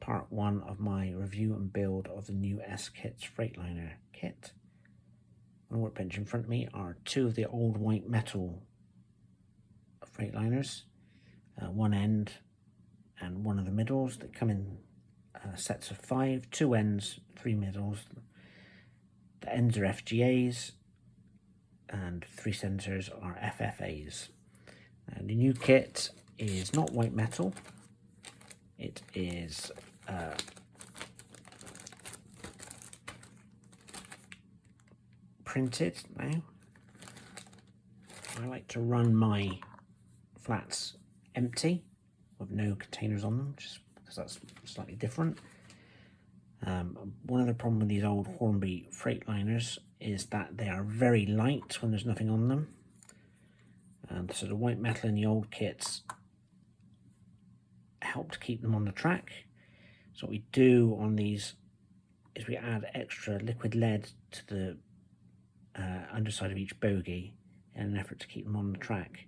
part one of my review and build of the new S-Kits Freightliner kit. On the workbench in front of me are two of the old white metal Freightliners, one end and one of the middles. They come in sets of 5, 2 ends, 3 middles. The ends are FGAs and 3 centers are FFAs. The new kit is not white metal. It is printed now. I like to run my flats empty with no containers on them, just because that's slightly different. One other problem with these old Hornby Freightliners is that they are very light when there's nothing on them. So the white metal in the old kits help to keep them on the track. So what we do on these is we add extra liquid lead to the underside of each bogie in an effort to keep them on the track.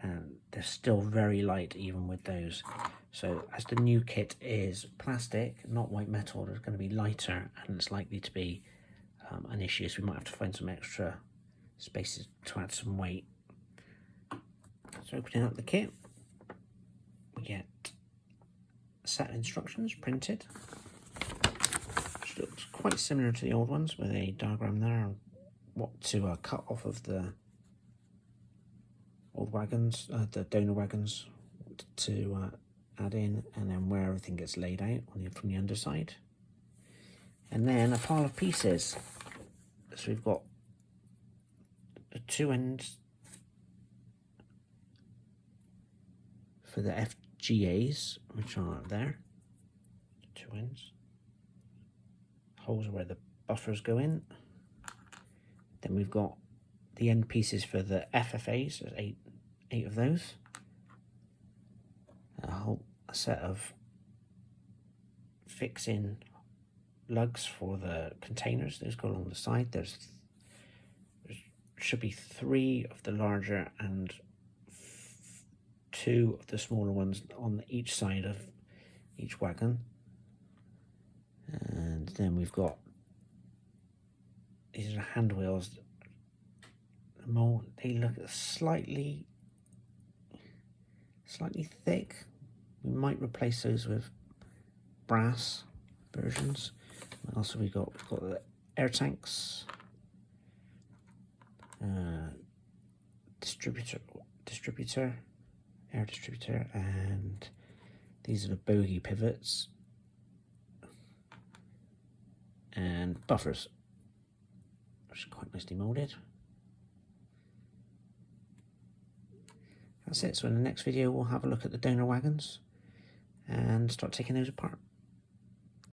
And they're still very light even with those. So as the new kit is plastic, not white metal, it's going to be lighter and it's likely to be an issue. So we might have to find some extra spaces to add some weight. So opening up the kit, we get a set of instructions printed, which looks quite similar to the old ones with a diagram there on what to cut off of the old wagons, the donor wagons, to add in, and then where everything gets laid out from the underside. And then a pile of pieces. So we've got the 2 ends for the FGAs, which are there. 2 ends. Holes are where the buffers go in. Then we've got the end pieces for the FFAs. There's eight of those. A set of fix-in lugs for the containers. Those go along the side. There should be 3 of the larger and 2 of the smaller ones on each side of each wagon. And then we've got, these are hand wheels. They look slightly thick. We might replace those with brass versions. What else have we got? We've got the air tanks, air distributor, and these are the bogie pivots and buffers, which are quite nicely molded. That's it. So in the next video we'll have a look at the donor wagons and start taking those apart.